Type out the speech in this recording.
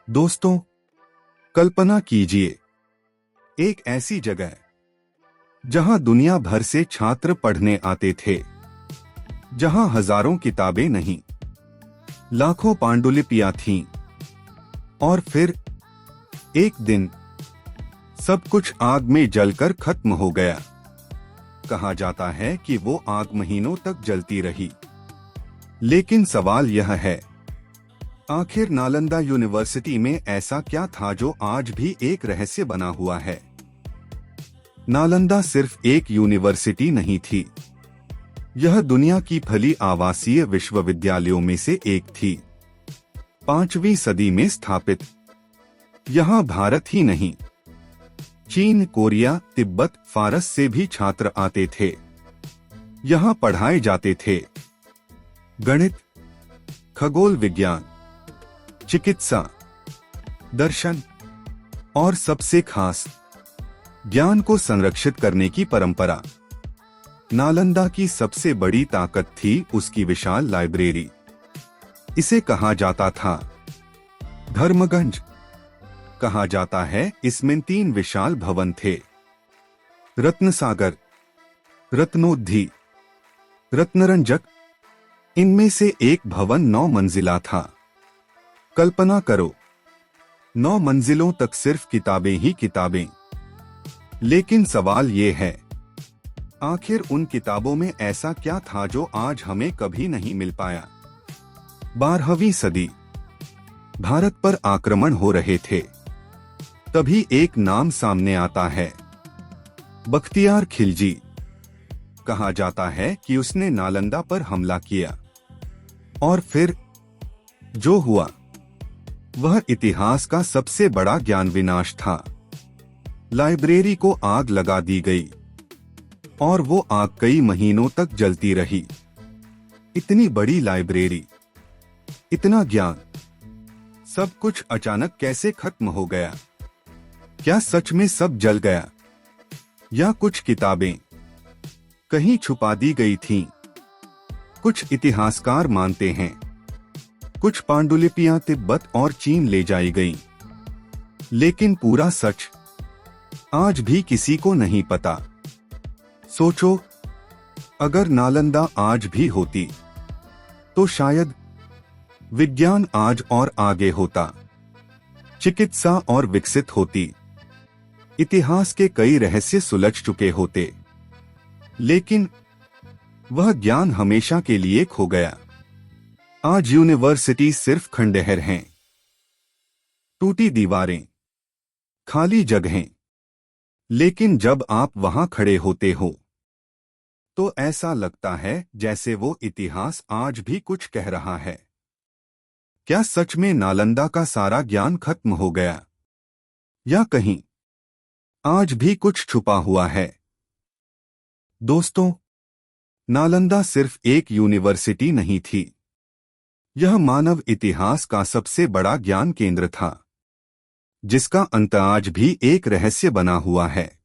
दोस्तों, कल्पना कीजिए, एक ऐसी जगह जहां दुनिया भर से छात्र पढ़ने आते थे, जहां हजारों किताबें नहीं, लाखों पांडुलिपियां थीं, और फिर एक दिन सब कुछ आग में जलकर खत्म हो गया। कहा जाता है कि वो आग महीनों तक जलती रही। लेकिन सवाल यह है, आखिर नालंदा यूनिवर्सिटी में ऐसा क्या था जो आज भी एक रहस्य बना हुआ है? नालंदा सिर्फ एक यूनिवर्सिटी नहीं थी, यह दुनिया की पहली आवासीय विश्वविद्यालयों में से एक थी। 5वीं सदी में स्थापित, यहाँ भारत ही नहीं, चीन, कोरिया, तिब्बत, फारस से भी छात्र आते थे। यहाँ पढ़ाए जाते थे गणित, खगोल विज्ञान, चिकित्सा, दर्शन और सबसे खास, ज्ञान को संरक्षित करने की परंपरा। नालंदा की सबसे बड़ी ताकत थी उसकी विशाल लाइब्रेरी। इसे कहा जाता था धर्मगंज। कहा जाता है इसमें 3 विशाल भवन थे, रत्नसागर, रत्नोद्धी, रत्नरंजक। इनमें से एक भवन 9 मंजिला था। कल्पना करो, 9 मंजिलों तक सिर्फ किताबें ही किताबें। लेकिन सवाल ये है, आखिर उन किताबों में ऐसा क्या था जो आज हमें कभी नहीं मिल पाया? 12वीं सदी, भारत पर आक्रमण हो रहे थे। तभी एक नाम सामने आता है, बख्तियार खिलजी। कहा जाता है कि उसने नालंदा पर हमला किया, और फिर जो हुआ वह इतिहास का सबसे बड़ा ज्ञान विनाश था। लाइब्रेरी को आग लगा दी गई, और वो आग कई महीनों तक जलती रही। इतनी बड़ी लाइब्रेरी, इतना ज्ञान, सब कुछ अचानक कैसे खत्म हो गया? क्या सच में सब जल गया, या कुछ किताबें कहीं छुपा दी गई थीं? कुछ इतिहासकार मानते हैं कुछ पांडुलिपियां तिब्बत और चीन ले जाई गईं। लेकिन पूरा सच आज भी किसी को नहीं पता। सोचो, अगर नालंदा आज भी होती तो शायद विज्ञान आज और आगे होता, चिकित्सा और विकसित होती, इतिहास के कई रहस्य सुलझ चुके होते। लेकिन वह ज्ञान हमेशा के लिए खो गया। आज यूनिवर्सिटी सिर्फ खंडहर हैं, टूटी दीवारें, खाली जगहें। लेकिन जब आप वहां खड़े होते हो तो ऐसा लगता है जैसे वो इतिहास आज भी कुछ कह रहा है। क्या सच में नालंदा का सारा ज्ञान खत्म हो गया, या कहीं आज भी कुछ छुपा हुआ है? दोस्तों, नालंदा सिर्फ एक यूनिवर्सिटी नहीं थी, यह मानव इतिहास का सबसे बड़ा ज्ञान केंद्र था, जिसका अंत आज भी एक रहस्य बना हुआ है।